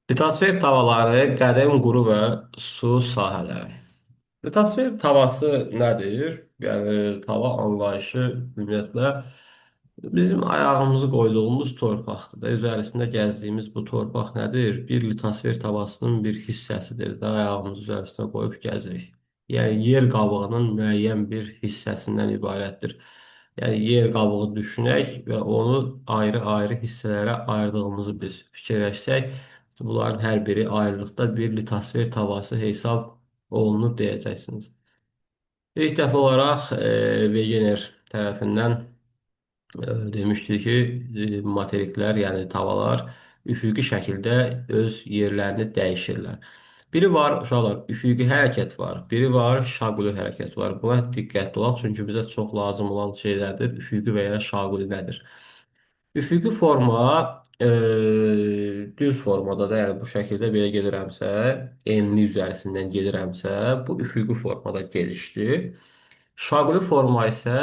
Litosfer tavaları qədim quru və su sahələri. Litosfer tavası nədir? Yəni tava anlayışı ümumiyyətlə bizim ayağımızı qoyduğumuz torpaqdır da, üzərisində gəzdiyimiz bu torpaq nədir? Bir litosfer tavasının bir hissəsidir də, ayağımızı üzərisinə qoyub gəzirik. Yəni yer qabığının müəyyən bir hissəsindən ibarətdir. Yəni yer qabığı düşünək və onu ayrı-ayrı hissələrə ayırdığımızı biz fikirləşsək, bunların hər biri ayrılıqda bir litosfer tavası hesab olunur deyəcəksiniz. İlk dəfə olaraq Wegener tərəfindən demişdir ki, materiklər, yəni tavalar üfüqi şəkildə öz yerlərini dəyişirlər. Biri var, uşaqlar, üfüqi hərəkət var. Biri var, şaquli hərəkət var. Buna diqqətli olaq, çünki bizə çox lazım olan şeylərdir. Üfüqi və ya şaquli nədir? Üfüqi forma düz formada da, yəni bu şəkildə belə gedirəmsə, enli üzərisindən gedirəmsə, bu üfüqi formada gedişdir. Şaquli forma isə,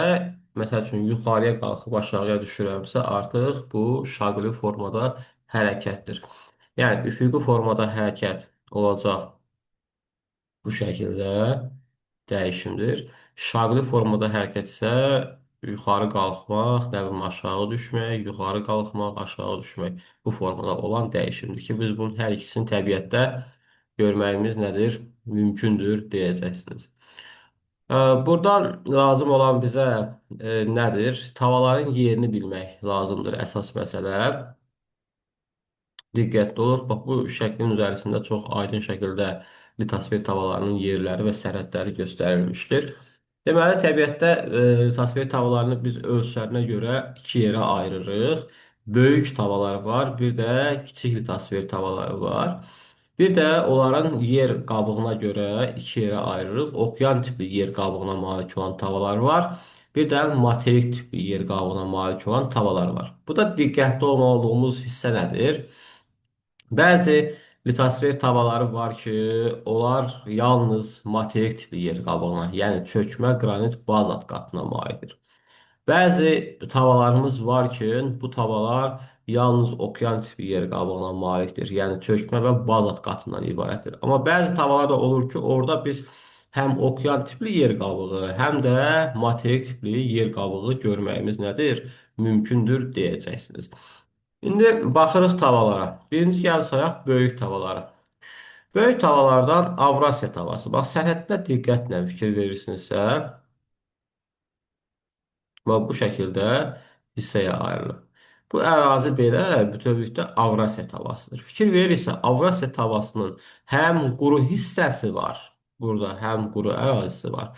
məsəl üçün, yuxarıya qalxıb aşağıya düşürəmsə, artıq bu şaquli formada hərəkətdir. Yəni, üfüqi formada hərəkət olacaq bu şəkildə dəyişimdir. Şaqli formada hərəkət isə yuxarı qalxmaq, nə bilim, aşağı düşmək, yuxarı qalxmaq, aşağı düşmək bu formada olan dəyişimdir ki, biz bunun hər ikisini təbiətdə görməyimiz nədir? Mümkündür deyəcəksiniz. Buradan lazım olan bizə nədir? Tavaların yerini bilmək lazımdır əsas məsələ. Diqqətli olur. Bax, bu şəklin üzərisində çox aydın şəkildə litosfer tavalarının yerləri və sərhədləri göstərilmişdir. Deməli, təbiətdə litosfer tavalarını biz ölçülərinə görə iki yerə ayırırıq. Böyük tavalar var, bir də kiçik litosfer tavaları var. Bir də onların yer qabığına görə iki yerə ayırırıq. Okean tipli yer qabığına malik olan tavalar var. Bir də materik tipli yer qabığına malik olan tavalar var. Bu da diqqətli olmalı olduğumuz hissə nədir? Bəzi litosfer tavaları var ki, onlar yalnız materik tipli yer qabığına, yəni çökmə qranit bazalt qatına malikdir. Bəzi tavalarımız var ki, bu tavalar yalnız okean tipli yer qabığına malikdir. Yəni çökmə və bazalt qatından ibarətdir. Amma bəzi tavalar da olur ki, orada biz həm okean tipli yer qabığı, həm də materik tipli yer qabığı görməyimiz nədir? Mümkündür deyəcəksiniz. İndi baxırıq tavalara. Birinci gəl sayaq böyük tavalara. Böyük tavalardan Avrasiya tavası. Bax, sərhəddə diqqətlə fikir verirsinizsə, və bu şəkildə hissəyə ayrılır. Bu ərazi belə bütövlükdə Avrasiya tavasıdır. Fikir verirsə, Avrasiya tavasının həm quru hissəsi var, burada həm quru ərazisi var.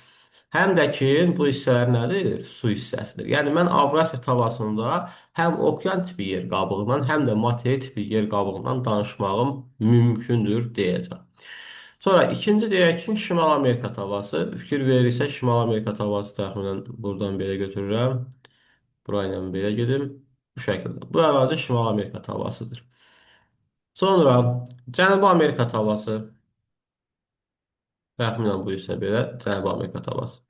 Həm də ki, bu hissələr nədir? Su hissəsidir. Yəni, mən Avrasiya tavasında həm okean tipi yer qabığından, həm də materik tipi yer qabığından danışmağım mümkündür deyəcəm. Sonra ikinci deyək ki, Şimal Amerika tavası. Fikir verirsə, Şimal Amerika tavası təxminən buradan belə götürürəm. Burayla belə gedim. Bu şəkildə. Bu ərazi Şimal Amerika tavasıdır. Sonra Cənubi Amerika tavası. Təxminən bu isə belə Cənubi Amerika tavası.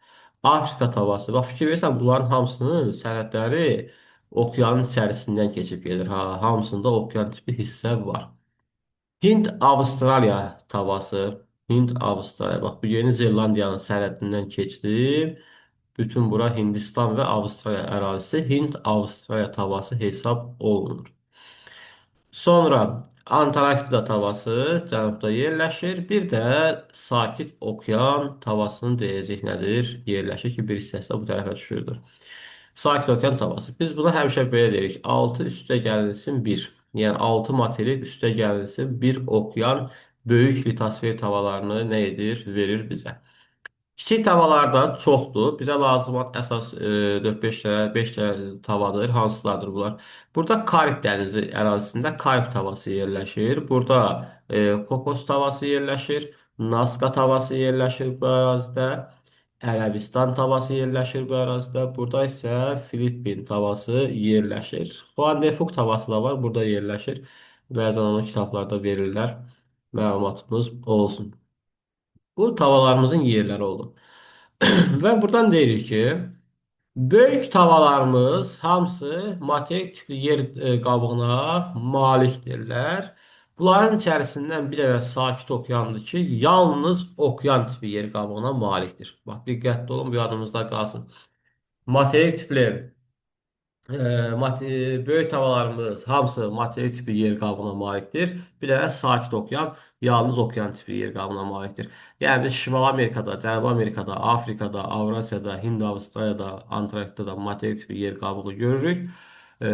Afrika tavası. Bax, fikir verirsən, bunların hamısının sərhədləri okeanın içərisindən keçib gedir. Ha, hamısında okean tipi hissə var. Hind-Avstraliya tavası. Hind-Avstraliya. Bax, bu Yeni Zelandiyanın sərhədindən keçdi. Bütün bura Hindistan və Avstraliya ərazisi Hind-Avstraliya tavası hesab olunur. Sonra Antarktida tavası cənubda yerləşir. Bir də Sakit Okean tavasını deyəcək nədir? Yerləşir ki, bir hissəsi də bu tərəfə düşürdür. Sakit Okean tavası. Biz buna həmişə belə deyirik. 6 üstə gəlinsin 1. Yəni 6 materik üstə gəlinsin 1 okean böyük litosfer tavalarını nə edir? Verir bizə. Kiçik tavallarda çoxdur. Bizə lazım olan əsas 4-5 dənə, 5 dənə tavadır. Hansılardır bunlar? Burada Karib dənizi ərazisində Karib tavası yerləşir. Burada Kokos tavası yerləşir. Naska tavası yerləşir bu ərazidə. Ərəbistan tavası yerləşir bu ərazidə. Burada isə Filippin tavası yerləşir. Xuan de Fuc tavası da var. Burada yerləşir. Bəzən onu kitablarda verirlər. Məlumatımız olsun. Bu tavalarımızın yerləri oldu. Və buradan deyirik ki, böyük tavalarımız hamısı materik tipli yer qabığına malikdirlər. Bunların içərisindən bir dənə sakit okeandır ki, yalnız okean tipi yer qabığına malikdir. Bax, diqqətli olun, bu yadınızda qalsın. Materik tipli böyük tavalarımız hamısı materik tipi yer qabına malikdir. Bir dənə sakit okean, yalnız okean tipi yer qabına malikdir. Yəni biz Şimal Amerikada, Cənubi Amerikada, Afrikada, Avrasiyada, Hind, Avstraliyada, Antarktikada materik tipi yer qabığı görürük. E,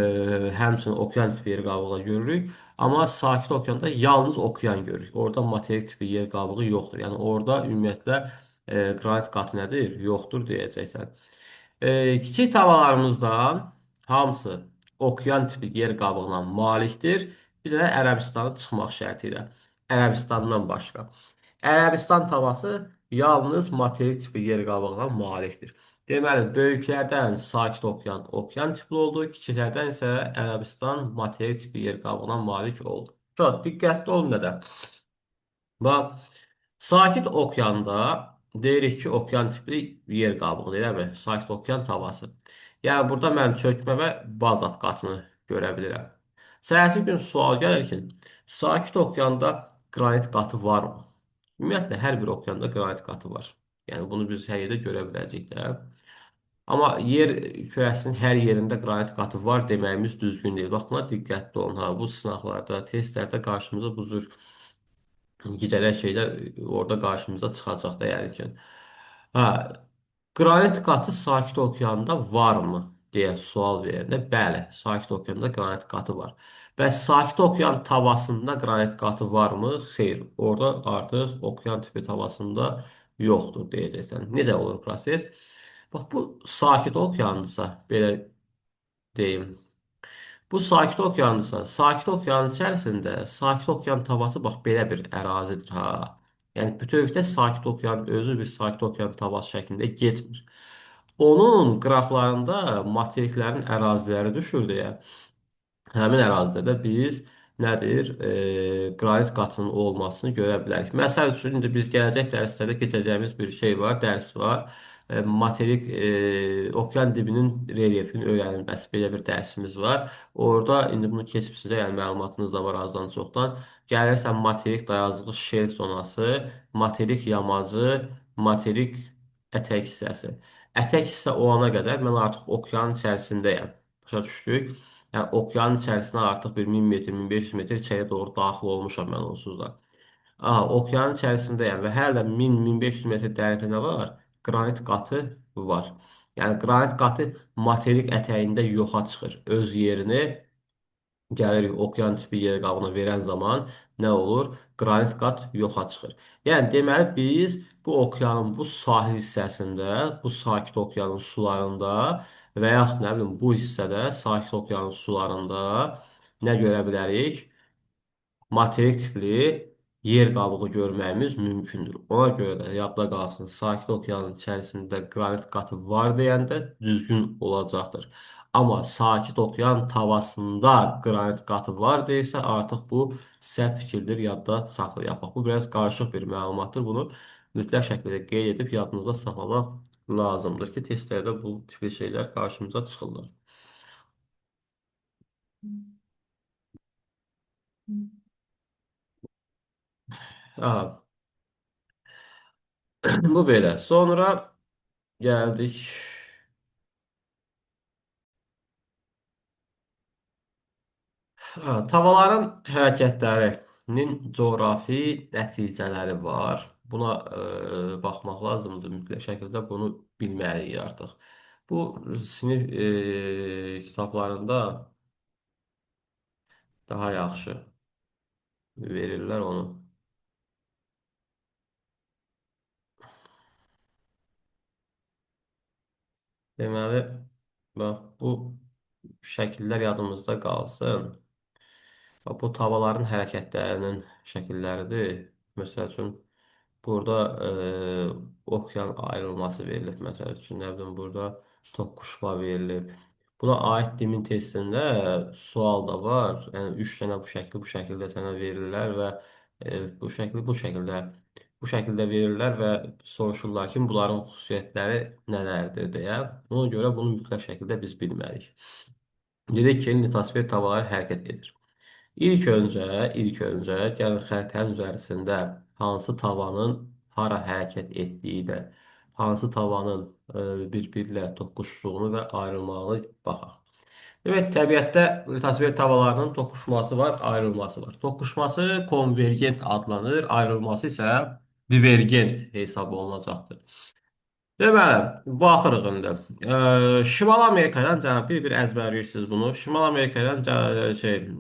Həmçinin okean tipi yer qabığı görürük. Amma sakit okeanda yalnız okean görürük. Orada materik tipi yer qabığı yoxdur. Yəni orada ümumiyyətlə qranit qatı nədir? Yoxdur deyəcəksən. Kiçik tavalarımızdan hamısı okean tipi yer qabığına malikdir. Bir də Ərəbistanın çıxmaq şərti ilə. Ərəbistandan başqa. Ərəbistan tavası yalnız materik tipi yer qabığına malikdir. Deməli, böyüklərdən sakit okean, okean tipli oldu. Kiçiklərdən isə Ərəbistan materik tipi yer qabığına malik oldu. Çox diqqətli olun nədə. Bax, sakit okeanda deyirik ki, okean tipli yer qabığı, eləmi? Sakit okean tavası. Yəni burada mən çökmə və bazalt qatını görə bilirəm. Səhərsi gün sual gəlir ki, sakit okeanda qranit qatı varmı? Ümumiyyətlə, hər bir okeanda qranit qatı var. Yəni bunu biz hər yerdə görə biləcəyik də. Amma yer kürəsinin hər yerində qranit qatı var deməyimiz düzgün deyil. Bax, buna diqqətli olun. Ha, bu sınaqlarda, testlərdə qarşımıza bu cür gecələr şeylər orada qarşımıza çıxacaq da yəni ki. Hə, qranit qatı Sakit Okeanda varmı deyə sual verəndə, bəli, Sakit Okeanda qranit qatı var. Bəs Sakit Okean tavasında qranit qatı varmı? Xeyr, orada artıq okean tipi tavasında yoxdur deyəcəksən. Necə olur proses? Bax, bu Sakit Okeandırsa, belə deyim. Bu Sakit Okeandırsa, Sakit Okeanın içərisində Sakit Okean tavası bax belə bir ərazidir ha. Yəni bütövlükdə Sakit Okean özü bir Sakit Okean tavası şəklində getmir. Onun qıraqlarında materiklərin əraziləri düşür deyə həmin ərazidə də biz nədir? Qranit qatının olmasını görə bilərik. Məsəl üçün, indi biz gələcək dərslərdə keçəcəyimiz bir şey var, dərs var. Materik, okean dibinin relyefinin öyrənilməsi belə bir dərsimiz var. Orada indi bunu keçmişsiniz, yəni məlumatınız da var azdan çoxdan. Gəlirsən materik dayazığı şelf zonası, materik yamacı, materik ətək hissəsi. Ətək hissə olana qədər mən artıq okeanın içərisindəyəm. Başa düşdük. Yəni okeanın içərisinə artıq bir 1000 metr, 1500 metr içəriyə doğru daxil olmuşam mən onsuz da. Aha, okeanın içərisindəyəm və hələ də 1000-1500 metr dərinlikdə var? Qranit qatı var. Yəni qranit qatı materik ətəyində yoxa çıxır. Öz yerini gəlirik okean tipi yer qabına verən zaman nə olur? Qranit qat yoxa çıxır. Yəni deməli biz bu okeanın bu sahil hissəsində, bu sakit okeanın sularında və yaxud nə bilim bu hissədə sakit okeanın sularında nə görə bilərik? Materik tipli yer qabığı görməyimiz mümkündür. Ona görə də yadda qalsın, Sakit Okeanın içərisində qranit qatı var deyəndə düzgün olacaqdır. Amma Sakit Okean tavasında qranit qatı var deyilsə, artıq bu səhv fikirdir, yadda saxlayaq. Bax, bu biraz qarışıq bir məlumatdır. Bunu mütləq şəkildə qeyd edib yadınızda saxlamaq lazımdır ki, testlərdə bu tipli şeylər qarşımıza çıxırlar. Ha, bu belə. Sonra gəldik. Tavaların hərəkətlərinin coğrafi nəticələri var. Buna baxmaq lazımdır mütləq şəkildə bunu bilməliyik artıq. Bu sinif kitablarında daha yaxşı verirlər onu. Deməli, bax bu şəkillər yadımızda qalsın. Bax, bu tavaların hərəkətlərinin şəkilləridir. Məsəl üçün, burada okean ayrılması verilib. Məsəl üçün, nə bilim, burada toqquşma verilib. Buna aid dimin testində sual da var. Yəni, üç dənə bu şəkildə sənə verirlər və bu şəkildə verirlər və soruşurlar ki, bunların xüsusiyyətləri nələrdir deyə. Ona görə bunu mütləq şəkildə biz bilməliyik. Dedik ki, litosfer tavalar hərəkət edir. İlk öncə gəlin xəritənin üzərisində hansı tavanın hara hərəkət etdiyi də, hansı tavanın bir-birlə toqquşduğunu və ayrılmağını baxaq. Evet, təbiətdə litosfer tavalarının toqquşması var, ayrılması var. Toqquşması konvergent adlanır, ayrılması isə divergent hesab olunacaqdır. Deməli, baxırıq indi. Şimal Amerikadan bir-bir əzbərləyirsiniz bunu. Şimal Amerikadan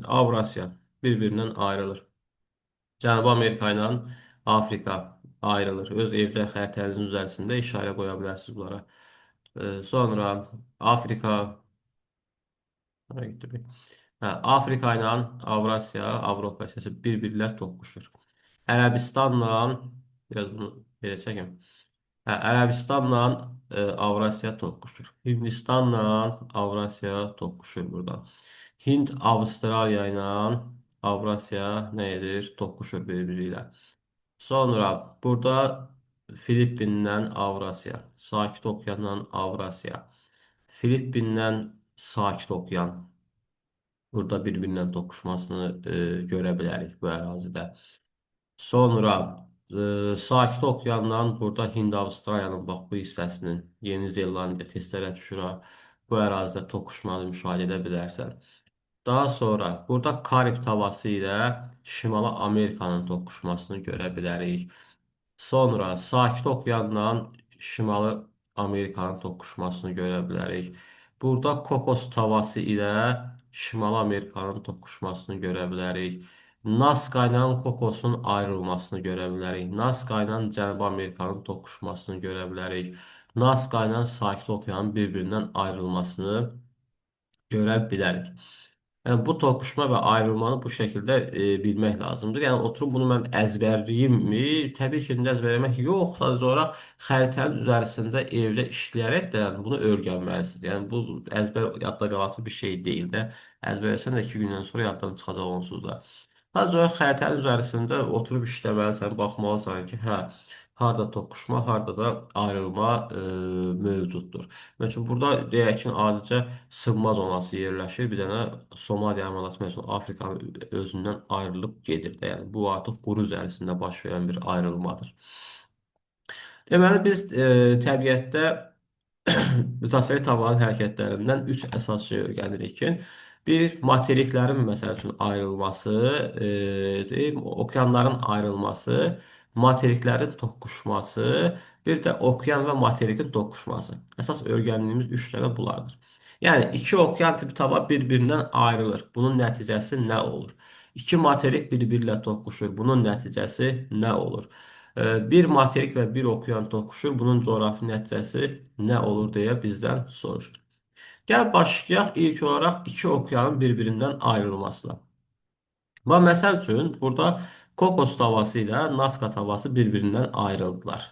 Avrasiya bir-birindən ayrılır. Cənubi Amerika ilə Afrika ayrılır. Öz evlər xəritənizin üzərisində işarə qoya bilərsiniz bunlara. Sonra Afrika hara getdi bu? Afrika ilə Avrasiya, Avropa hissəsi bir-birlə toqquşur. Ərəbistanla biraz bunu belə çəkim. Ərəbistanla Avrasiya toqquşur. Hindistanla Avrasiya toqquşur burada. Hind Avstraliya ilə Avrasiya nə edir? Toqquşur bir-biri ilə. Sonra burada Filippinlə Avrasiya, Sakit Okeanla Avrasiya, Filippindən Sakit Okean burada bir-birindən toqquşmasını görə bilərik bu ərazidə. Sonra Sakit Okeandan burada Hind-Avstraliyanın bax bu hissəsinin Yeni Zelandiya tezlərə düşür ha. Bu ərazidə toqquşmanı müşahidə edə bilərsən. Daha sonra burada Karib tavası ilə Şimali Amerikanın toqquşmasını görə bilərik. Sonra Sakit Okeanla Şimali Amerikanın toqquşmasını görə bilərik. Burada Kokos tavası ilə Şimali Amerikanın toqquşmasını görə bilərik. Naska ilə Kokosun ayrılmasını görə bilərik. Naska ilə Cənubi Amerikanın toqquşmasını görə bilərik. Naska ilə Sakit Okeanın bir-birindən ayrılmasını görə bilərik. Yəni bu toqquşma və ayrılmanı bu şəkildə bilmək lazımdır. Yəni oturub bunu mən əzbərləyimmi? Təbii ki, əzbərləmək yox. Sadəcə olaraq xəritənin üzərisində evdə işləyərək də yəni bunu öyrənməlisiniz. Yəni bu əzbər yadda qalası bir şey deyil də. Əzbərləsən də 2 gündən sonra yaddan çıxacaq onsuz da. Sadəcə olaraq xəritənin üzərisində oturub işləməlisən, baxmalısan ki, hə, harda toqquşma, harda da ayrılma mövcuddur. Məsələn, burada deyək ki, adicə sınma zonası yerləşir. Bir dənə Somaliya yarımadası, məsələn, Afrikanın özündən ayrılıb gedir də. Yəni bu artıq quru üzərisində baş verən bir ayrılmadır. Deməli, biz təbiətdə mütəsəvvir tavanın hərəkətlərindən üç əsas şey öyrənirik ki, bir, materiklərin məsəl üçün ayrılması, okeanların ayrılması, materiklərin toqquşması, bir də okean və materikin toqquşması. Əsas öyrəndiyimiz üç dənə bunlardır. Yəni, iki okean tipi tava bir-birindən ayrılır. Bunun nəticəsi nə olur? İki materik bir-birilə toqquşur. Bunun nəticəsi nə olur? Bir materik və bir okean toqquşur. Bunun coğrafi nəticəsi nə olur deyə bizdən soruşur. Gəl başlayaq ilk olaraq iki okeanın bir-birindən ayrılmasına. Və məsəl üçün, burada Kokos tavası ilə Naska tavası bir-birindən ayrıldılar.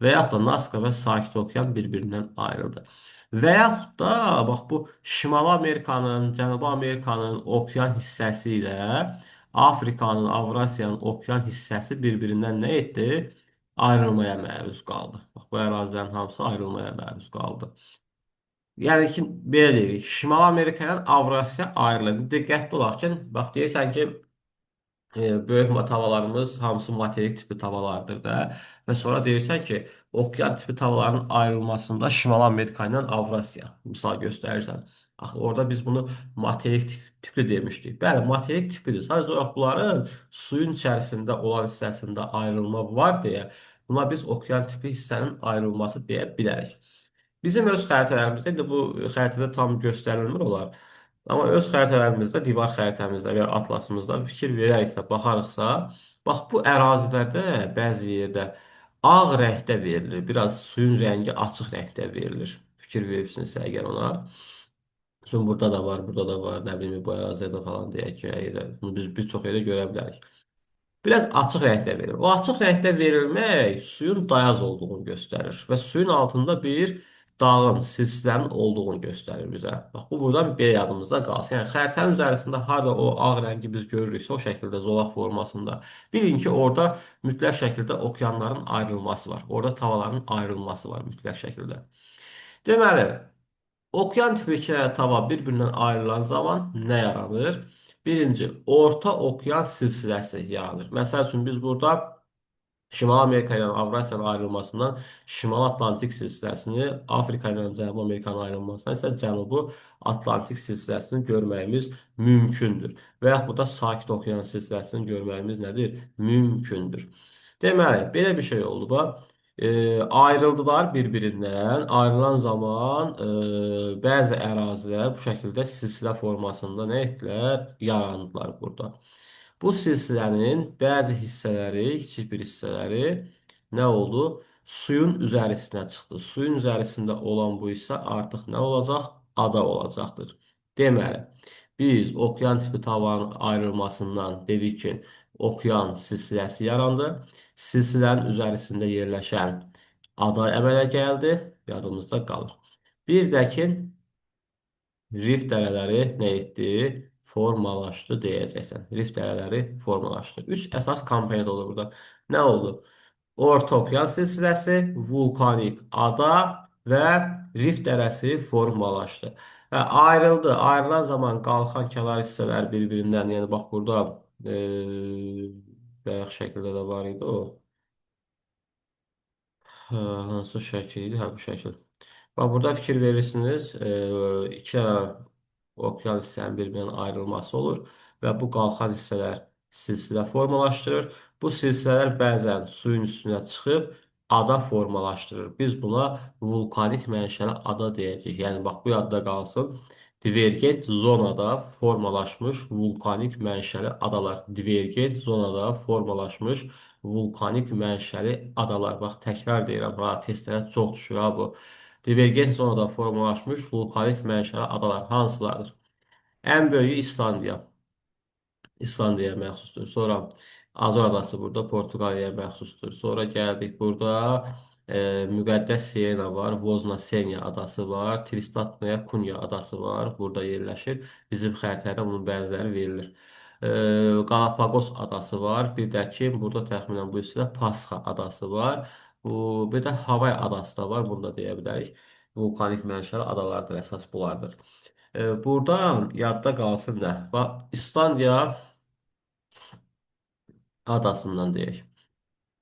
Və yaxud da Naska və Sakit Okean bir-birindən ayrıldı. Və yaxud da, bax bu Şimali Amerikanın, Cənubi Amerikanın okean hissəsi ilə Afrikanın, Avrasiyanın okean hissəsi bir-birindən nə etdi? Ayrılmaya məruz qaldı. Bax, bu ərazilərin hamısı ayrılmaya məruz qaldı. Yəni ki, belə deyirik, Şimali Amerika ilə Avrasiya ayrılır. Diqqətli olaq ki, bax deyirsən ki, böyük tavalarımız hamısı materik tipli tavalardır da. Və sonra deyirsən ki, okean tipli tavalarının ayrılmasında Şimali Amerika ilə Avrasiya misal göstərirsən. Axı orada biz bunu materik tipli demişdik. Bəli, materik tipidir. Sadəcə olaraq bunların suyun içərisində olan hissəsində ayrılma var deyə buna biz okean tipi hissənin ayrılması deyə bilərik. Bizim öz xəritələrimizdə indi bu xəritədə tam göstərilmir olar. Amma öz xəritələrimizdə, divar xəritəmizdə və ya atlasımızda fikir verəriksə, baxarıqsa, bax bu ərazilərdə bəzi yerdə ağ rəngdə verilir. Biraz suyun rəngi açıq rəngdə verilir. Fikir verirsinizsə əgər ona. Çünki burada da var, burada da var, nə bilim bu ərazidə falan deyək ki, bunu biz bir çox yerdə görə bilərik. Biraz açıq rəngdə verilir. O açıq rəngdə verilmək suyun dayaz olduğunu göstərir və suyun altında bir dağın, silsilənin olduğunu göstərir bizə. Bax, bu buradan bir yadımızda qalsın. Yəni, xəritənin üzərisində harada o ağ rəngi biz görürüksə, o şəkildə zolaq formasında, bilin ki, orada mütləq şəkildə okeanların ayrılması var. Orada tavalarının ayrılması var mütləq şəkildə. Deməli, okean tipi iki dənə tava bir-birindən ayrılan zaman nə yaranır? Birinci, Orta Okyan silsiləsi yaranır. Məsəl üçün biz burada Şimal Amerika ilə Avrasiyanın ayrılmasından Şimal Atlantik silsiləsini, Afrika ilə Cənubi Amerikanın ayrılmasından isə Cənubi Atlantik silsiləsini görməyimiz mümkündür. Və yaxud da Sakit Okean silsiləsini görməyimiz nədir? Mümkündür. Deməli, belə bir şey oldu. Ayrıldılar bir-birindən. Ayrılan zaman bəzi ərazilər bu şəkildə silsilə formasında nə etdilər? Yarandılar burada. Bu silsilənin bəzi hissələri, kiçik bir hissələri nə oldu? Suyun üzərisinə çıxdı. Suyun üzərisində olan bu hissə artıq nə olacaq? Ada olacaqdır. Deməli, biz okean tipi tavanın ayrılmasından dedik ki, okean silsiləsi yarandı. Silsilənin üzərisində yerləşən ada əmələ gəldi. Yadımızda qalır. Bir də ki, Rif dərələri nə etdi? Formalaşdı deyəcəksən. Rif dərələri formalaşdı. Üç əsas komponent olur burada. Nə oldu? Orta Okyan silsiləsi, vulkanik ada və Rif dərəsi formalaşdı. Və ayrıldı. Ayrılan zaman qalxan kənar hissələr bir-birindən, yəni bax burada bayaq şəkildə də var idi o. Hansı şəkil idi? Hə, bu şəkil. Bax, burada fikir verirsiniz. İki dənə okean hissənin bir-birindən ayrılması olur və bu qalxan hissələr silsilə formalaşdırır. Bu silsilələr bəzən suyun üstünə çıxıb ada formalaşdırır. Biz buna vulkanik mənşəli ada deyəcəyik. Yəni, bax, bu yadda qalsın. Divergent zonada formalaşmış vulkanik mənşəli adalar. Divergent zonada formalaşmış vulkanik mənşəli adalar. Bax, təkrar deyirəm, ha, testlərə çox düşür ha bu. Divergent zonada formalaşmış vulkanik mənşəli adalar hansılardır? Ən böyüyü İslandiya. İslandiyaya məxsusdur. Sonra Azor adası burada Portuqaliyaya məxsusdur. Sonra gəldik burada müqəddəs Siyena var, Vozna Senya adası var, Tristatnaya Kunya adası var. Burada yerləşir. Bizim xəritədə bunun bəziləri verilir. Galapagos adası var. Bir də ki, burada təxminən bu hissədə Pasxa adası var. Bir də Havay adası da var. Bunu da deyə bilərik. Vulkanik mənşəli adalardır, əsas bunlardır. Burada yadda qalsın nə? Bax, İslandiya adasından deyək.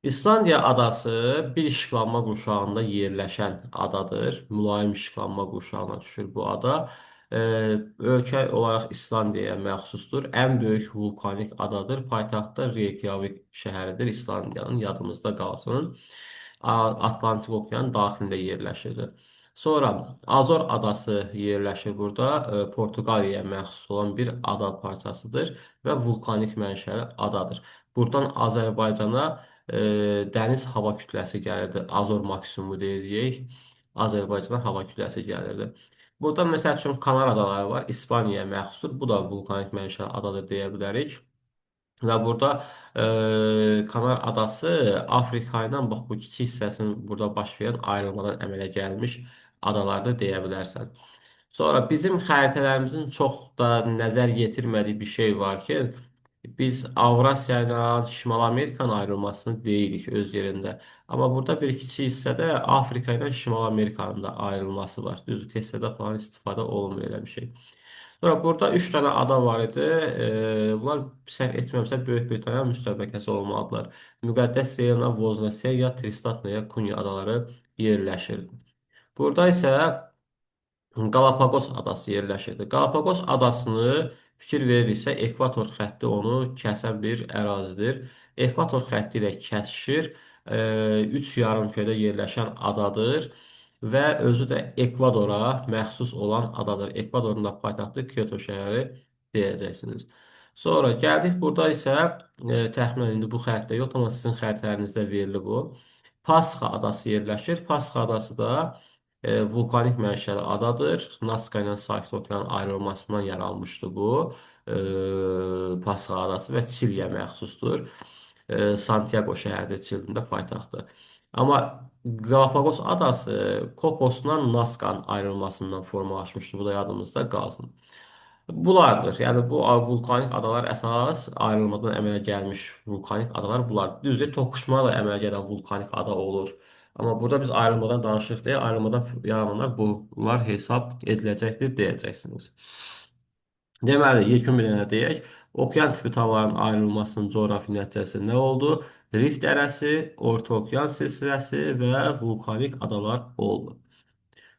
İslandiya adası bir işıqlanma qurşağında yerləşən adadır. Mülayim işıqlanma qurşağına düşür bu ada. Ölkə olaraq İslandiyaya məxsusdur. Ən böyük vulkanik adadır. Paytaxtda Reykjavik şəhəridir İslandiyanın, yadımızda qalsın. Atlantik Okeanın daxilində yerləşir. Sonra Azor adası yerləşir burada. Portuqaliyaya məxsus olan bir ada parçasıdır və vulkanik mənşəli adadır. Buradan Azərbaycana dəniz hava kütləsi gəlirdi. Azor maksimumu deyək. Azərbaycana hava kütləsi gəlirdi. Burada məsəl üçün Kanar adaları var. İspaniyaya məxsusdur. Bu da vulkanik mənşəli adadır deyə bilərik. Və burada Kanar adası Afrika ilə bax bu kiçik hissəsinin burada baş verən ayrılmadan əmələ gəlmiş adalarda deyə bilərsən. Sonra bizim xəritələrimizin çox da nəzər yetirmədiyi bir şey var ki, biz Avrasiya ilə Şimal Amerikanın ayrılmasını deyirik öz yerində. Amma burada bir kiçik hissədə Afrika ilə Şimal Amerikanın da ayrılması var. Düzdür, testlərdə falan istifadə olunmur elə bir şey. Sonra burada 3 dənə ada var idi. Bunlar səhv etmirəmsə Böyük Britaniya müstəmləkəsi olmalıdırlar. Müqəddəs Selena, Voznasya, Tristatnaya, Kunya adaları yerləşir. Burada isə Galapagos adası yerləşirdi. Galapagos adasını fikir veririksə, ekvator xətti onu kəsən bir ərazidir. Ekvator xətti ilə kəsişir. Üç yarımkürədə yerləşən adadır və özü də Ekvadora məxsus olan adadır. Ekvadorun da paytaxtı Kyoto şəhəri deyəcəksiniz. Sonra gəldik burada isə təxminən indi bu xəritə yox, amma sizin xəritələrinizdə verilib bu. Pasxa adası yerləşir. Pasxa adası da vulkanik mənşəli adadır. Naska ilə Sakit Okeanın ayrılmasından yaranmışdı bu. Pasxa adası və Çiliyə məxsusdur. Santiago şəhəridir, Çilinin də paytaxtı. Amma Galapagos adası Kokosla Naskanın ayrılmasından formalaşmışdı. Bu da yadımızda qalsın. Bunlardır. Yəni bu vulkanik adalar əsas ayrılmadan əmələ gəlmiş vulkanik adalar bunlar. Düzdür, toqquşma da əmələ gələn vulkanik ada olur. Amma burada biz ayrılmadan danışırıq deyə ayrılmadan yarananlar bunlar hesab ediləcəkdir deyəcəksiniz. Deməli, yekun bir dənə deyək. Okean tipi tavarın ayrılmasının coğrafi nəticəsi nə oldu? Rift dərəsi, Orta Okean silsiləsi və vulkanik adalar oldu.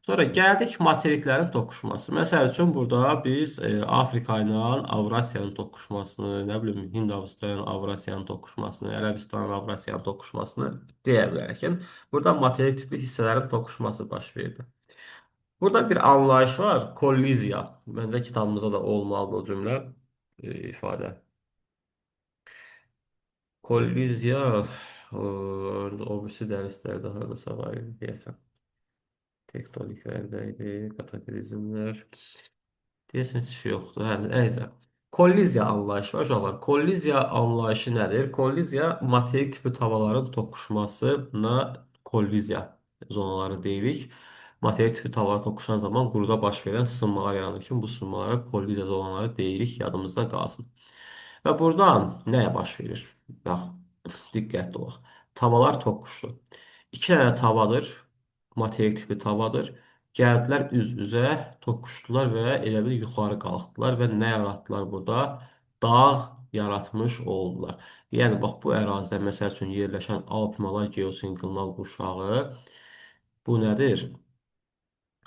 Sonra gəldik materiklərin toqquşması. Məsəl üçün burada biz Afrika ilə Avrasiyanın toqquşmasını, nə bilim Hind-Avstraliyanın Avrasiyanın toqquşmasını, Ərəbistanın Avrasiyanın toqquşmasını deyə bilərik. Yəni, burada materik tipli hissələrin toqquşması baş verdi. Burada bir anlayış var, kollizya. Məncə kitabımızda da olmalıdır o cümlə ifadə. Kollizya, o birisi dərslərdə hardasa var idi deyəsən. Tektoniklərdəydi, kataklizmlər. Deyəsən heç şey yoxdur. Hə, nəysə. Kollizya anlayışı var uşaqlar. Kollizya anlayışı nədir? Kollizya materik tipi havaların toqquşmasına kollizya zonaları deyirik. Materik tipi havalar toqquşan zaman quruda baş verən sınmalar yaranır ki, bu sınmalara kollizya zonaları deyirik, yadımızda qalsın. Və buradan nəyə baş verir? Bax, diqqətli olaq. Tavalar toqquşdu. İki dənə tavadır, materik tipli tavadır. Gəldilər üz-üzə, toqquşdular və elə bil yuxarı qalxdılar və nə yaratdılar burada? Dağ yaratmış oldular. Yəni, bax, bu ərazidə, məsəl üçün, yerləşən Alp-Himalay geosinklinal qurşağı bu nədir?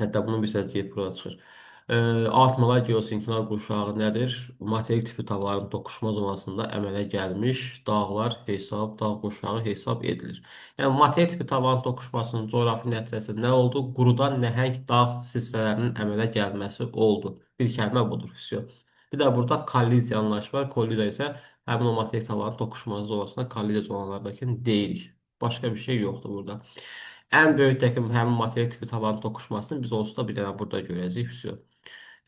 Hətta bunun bir səciyyət burada çıxır. Artmalar geosinklinal qurşağı nədir? Materik tipi tağların toqquşma zonasında əmələ gəlmiş dağ qurşağı hesab edilir. Yəni, materik tipi tağların toqquşmasının coğrafi nəticəsi nə oldu? Qurudan nəhəng dağ silsilələrinin əmələ gəlməsi oldu. Bir kəlmə budur. Всё. Bir də burada kolliziya anlayışı var. Kolliziya isə həmin o materik tağların toqquşma zonasına kolliziya zonalarındakini deyirik. Başqa bir şey yoxdur burada. Ən böyük təkim həmin materik tipi tavanın toqquşmasını biz onsuz da bir dənə burada görəcəyik. Всё.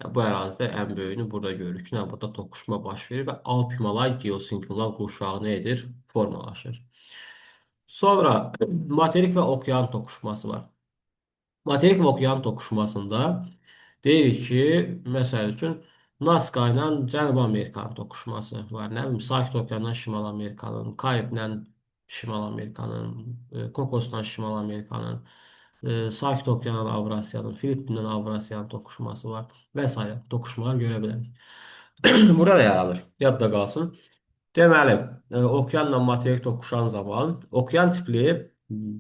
Yəni, bu ərazidə ən böyüyünü burada görürük. Yəni, burada toqquşma baş verir və Alp-Himalay geosinklinal qurşağı nə edir? Formalaşır. Sonra materik və okean toqquşması var. Materik və okean toqquşmasında deyirik ki, məsəl üçün, Nazca ilə Cənubi Amerikanın toqquşması var. Nə bilim, Sakit Okeandan Şimal Amerikanın, Kariblə Şimal Amerikanın, Kokosdan Şimal Amerikanın, Sakit Okeandan Avrasiyanın, Filippindən Avrasiyanın toqquşması var və s. toqquşmalar görə bilərik. Burada da yaranır. Yadda qalsın. Deməli, okeanla materik toqquşan zaman okean tipli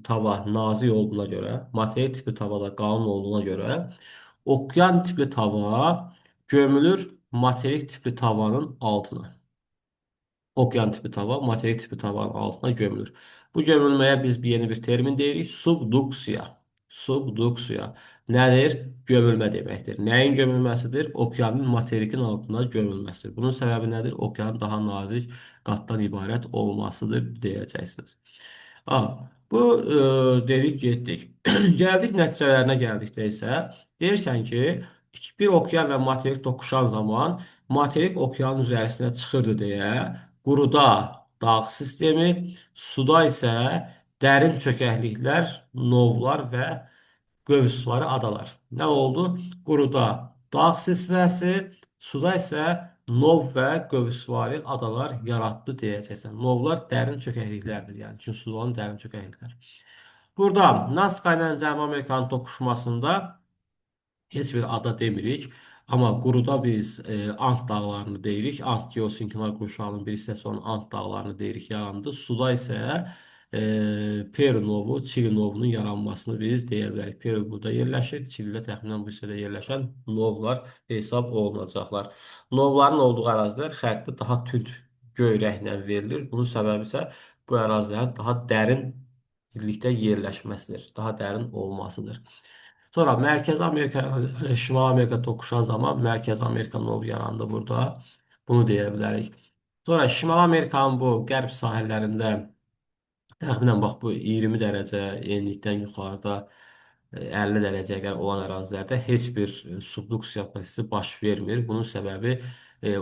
tava nazik olduğuna görə, materik tipli tava da qalın olduğuna görə okean tipli tava gömülür materik tipli tavanın altına. Okean tipi tava, materik tipi tavanın altına gömülür. Bu gömülməyə biz yeni bir termin deyirik. Subduksiya. Subduksiya. Nədir? Gömülmə deməkdir. Nəyin gömülməsidir? Okeanın materikin altına gömülməsidir. Bunun səbəbi nədir? Okeanın daha nazik qatdan ibarət olmasıdır deyəcəksiniz. Bu dedik, getdik. Gəldik nəticələrinə gəldikdə isə deyirsən ki, bir okean və materik toqquşan zaman materik okeanın üzərisinə çıxırdı deyə quruda dağ sistemi, suda isə dərin çökəkliklər, novlar və qövsvarı adalar. Nə oldu? Quruda dağ silsiləsi, suda isə nov və qövsvarı adalar yaratdı deyəcəksən. Novlar dərin çökəkliklərdir, yəni ki, suda olan dərin çökəkliklər. Burada Nazca ilə Cənubi Amerikanın toqquşmasında heç bir ada demirik. Amma quruda biz Ant dağlarını deyirik. Ant geosinklinal qurşağının bir hissəsi olan Ant dağlarını deyirik yarandı. Suda isə Peru novu, Çili novunun yaranmasını biz deyə bilərik. Peru burada yerləşir. Çilidə təxminən bu hissədə yerləşən novlar hesab olunacaqlar. Novların olduğu ərazilər xətti daha tünd göy rənglə verilir. Bunun səbəbi isə bu ərazilərin daha dərin birlikdə yerləşməsidir. Daha dərin olmasıdır. Sonra Mərkəzi Amerika, Şimali Amerika toqquşan zaman Mərkəzi Amerika nov yarandı burada. Bunu deyə bilərik. Sonra Şimali Amerikanın bu qərb sahillərində təxminən bax bu 20 dərəcə enlikdən yuxarıda 50 dərəcəyə qədər olan ərazilərdə heç bir subduksiya prosesi baş vermir. Bunun səbəbi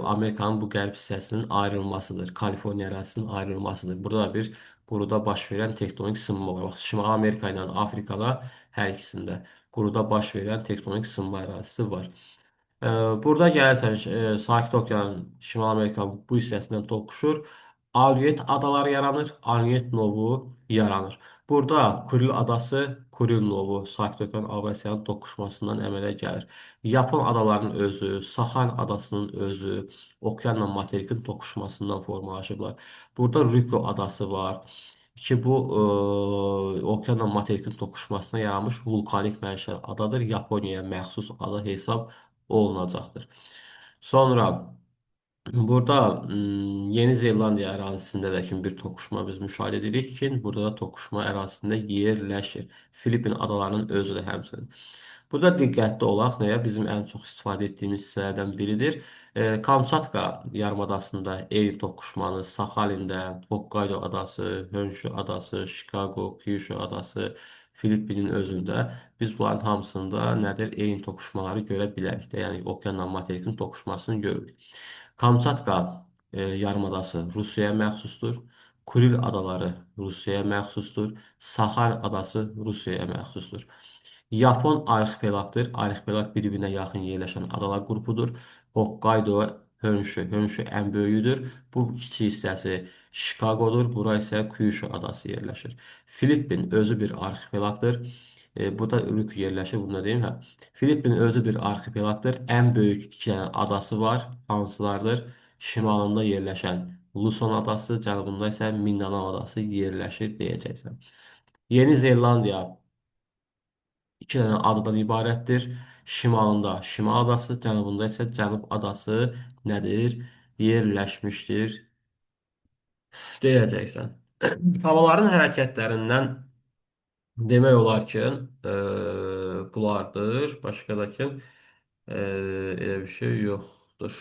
Amerikanın bu qərb hissəsinin ayrılmasıdır. Kaliforniya ərazisinin ayrılmasıdır. Burada da bir quruda baş verən tektonik sınma var. Bax, Şimali Amerika ilə Afrikada hər ikisində quruda baş verən tektonik sınma ərazisi var. Burada gəlirsən, Sakit Okean, Şimali Amerikanın bu hissəsindən toqquşur. Alyut adaları yaranır, Alyut novu yaranır. Burada Kuril adası, Kuril novu Sakit Okean Avrasiyanın toqquşmasından əmələ gəlir. Yapon adalarının özü, Saxalin adasının özü okeanla materikin toqquşmasından formalaşıblar. Burada Rüko adası var ki bu okeanla materikin toqquşmasına yaranmış vulkanik mənşəli adadır. Yaponiyaya məxsus ada hesab olunacaqdır. Sonra burada Yeni Zelandiya ərazisində də kimi bir toqquşma biz müşahidə edirik ki, burada da toqquşma ərazisində yerləşir. Filippin adalarının özü də həmçinin. Burada diqqətli olaq nəyə? Bizim ən çox istifadə etdiyimiz hissələrdən biridir. Kamçatka yarımadasında eyni toqquşmanı Saxalində, Hokkaydo adası, Honshu adası, Şiqago, Kyushu adası, Filippinin özündə biz bunların hamısında nədir? Eyni toqquşmaları görə bilərik də. Yəni okeanla materikin toqquşmasını görürük. Kamçatka yarımadası Rusiyaya məxsusdur. Kuril adaları Rusiyaya məxsusdur. Saxalin adası Rusiyaya məxsusdur. Yapon arxipelaqdır. Arxipelaq bir-birinə yaxın yerləşən adalar qrupudur. Hokkaydo, Honshu. Honshu ən böyüyüdür. Bu kiçik hissəsi Şiqaqodur. Bura isə Kyushu adası yerləşir. Filippin özü bir arxipelaqdır. Burada Ryukyu yerləşir. Bunu da deyim, hə. Filippin özü bir arxipelaqdır. Ən böyük iki dənə adası var. Hansılardır? Şimalında yerləşən Luson adası, cənubunda isə Mindanao adası yerləşir deyəcəksən. Yeni Zelandiya iki dənə adadan ibarətdir. Şimalında Şimal adası, cənubunda isə Cənub adası nədir? Yerləşmişdir deyəcəksən. Havaların hərəkətlərindən demək olar ki, bulardır. Başqa da ki, elə bir şey yoxdur.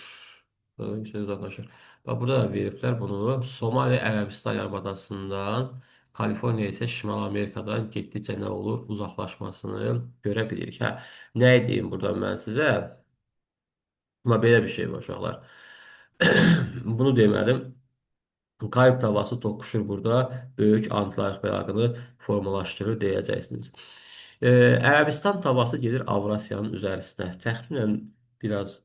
Böyle bir şey uzaklaşır. Bak burada da veriblər bunu. Somali Ərəbistan yarımadasından Kaliforniya isə Şimal Amerikadan getdikcə nə olur? Uzaqlaşmasını görə bilirik. Hə, nə edeyim burada mən sizə? Buna belə bir şey var uşaqlar. Bunu demədim. Karib tavası toqquşur burada. Böyük Antlark bəlağını formalaşdırır deyəcəksiniz. Ərəbistan tavası gedir Avrasiyanın üzərisinə. Təxminən biraz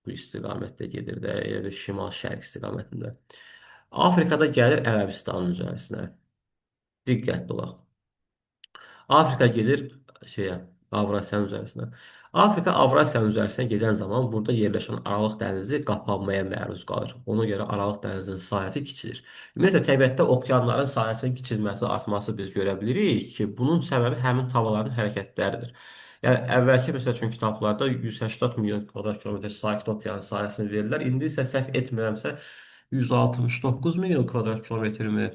bu istiqamətdə gedir də, elə bir şimal-şərq istiqamətində. Afrikada gəlir Ərəbistanın üzərisinə. Diqqətli olaq. Afrika gedir şeyə, Avrasiyanın üzərisinə. Afrika Avrasiyanın üzərisinə gedən zaman burada yerləşən Aralıq dənizi qapanmaya məruz qalır. Ona görə Aralıq dənizinin sahəsi kiçilir. Ümumiyyətlə təbiətdə okeanların sahəsinin kiçilməsi, artması biz görə bilirik ki, bunun səbəbi həmin havaların hərəkətləridir. Yəni əvvəlki məsəl üçün kitablarda 180 milyon kvadrat kilometr sakit okean sahəsini verirlər. İndi isə səhv etmirəmsə 169 milyon kvadrat kilometrmi?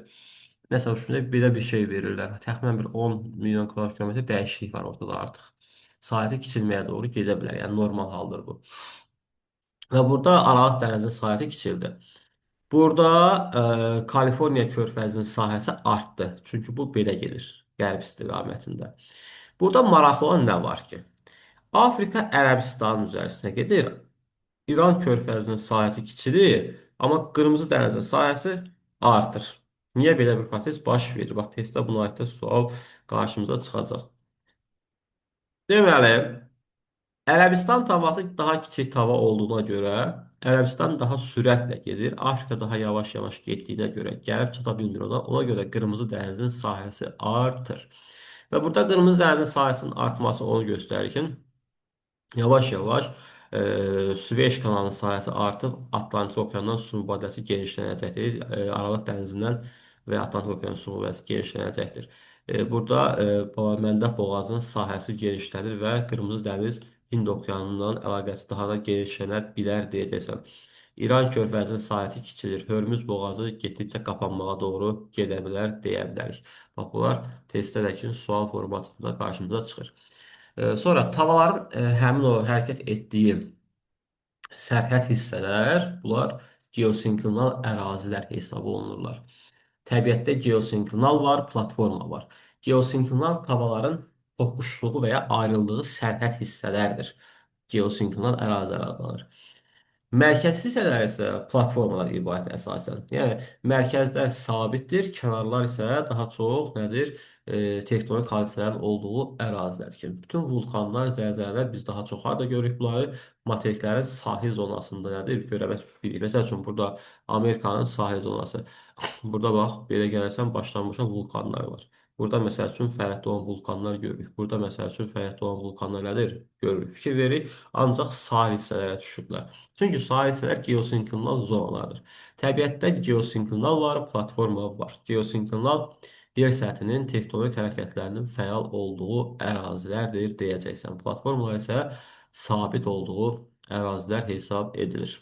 Nəsə üstündə belə bir şey verirlər. Təxminən bir 10 milyon kvadrat kilometr dəyişiklik var ortada artıq. Sahəsi kiçilməyə doğru gedə bilər. Yəni normal haldır bu. Və burada Aralıq dənizinin sahəsi kiçildi. Burada Kaliforniya körfəzinin sahəsi artdı. Çünki bu belə gedir qərb istiqamətində. Burada maraqlı olan nə var ki? Afrika Ərəbistanın üzərisinə gedir. İran körfəzinin sahəsi kiçilir, amma Qırmızı dənizin sahəsi artır. Niyə belə bir proses baş verir? Bax, testdə buna aid də sual qarşımıza çıxacaq. Deməli, Ərəbistan tavası daha kiçik tava olduğuna görə Ərəbistan daha sürətlə gedir. Afrika daha yavaş-yavaş getdiyinə görə gəlib çata bilmir ona. Ona görə Qırmızı dənizin sahəsi artır. Və burada Qırmızı dənizin sahəsinin artması onu göstərir ki, yavaş-yavaş Süveyş kanalının sahəsi artıb Atlantik okeandan su mübadiləsi genişlənəcəkdir. Aralıq dənizindən və Atlantik okeanın su mübadiləsi genişlənəcəkdir. Burada Məndə boğazının sahəsi genişlənir və Qırmızı dəniz Hind okeanından əlaqəsi daha da genişlənə bilər deyəcəksən. İran körfəzinin sahəsi kiçilir. Hörmüz boğazı getdikcə qapanmağa doğru gedə bilər deyə bilərik. Bax, bunlar testdəki sual formatında qarşımıza çıxır. Sonra tavaların həmin o hərəkət etdiyi sərhəd hissələr, bunlar geosinklinal ərazilər hesab olunurlar. Təbiətdə geosinklinal var, platforma var. Geosinklinal tavaların toqquşduğu və ya ayrıldığı sərhəd hissələrdir. Geosinklinal ərazilər adlanır. Mərkəzsiz hissələr isə platformalar ibarət əsasən. Yəni mərkəzlər sabitdir, kənarlar isə daha çox nədir? Tektonik hadisələrin olduğu ərazilərdir ki, bütün vulkanlar, zəlzələlər biz daha çox harda görürük bunları? Materiklərin sahil zonasında nədir? Görə bilirik. Məsəl üçün burada Amerikanın sahil zonası. Burada bax, belə gələrsən başlanmışa vulkanlar var. Burada məsəl üçün fəaliyyətdə olan vulkanlar görürük. Burada məsəl üçün fəaliyyətdə olan vulkanlar nədir? Görürük. Fikir veririk, ancaq sahil hissələrə düşüblər. Çünki sahil hissələr geosinklinal zonalardır. Təbiətdə geosinklinal var, platforma var. Geosinklinal yer səthinin tektonik hərəkətlərinin fəal olduğu ərazilərdir deyəcəksən. Platformalar isə sabit olduğu ərazilər hesab edilir.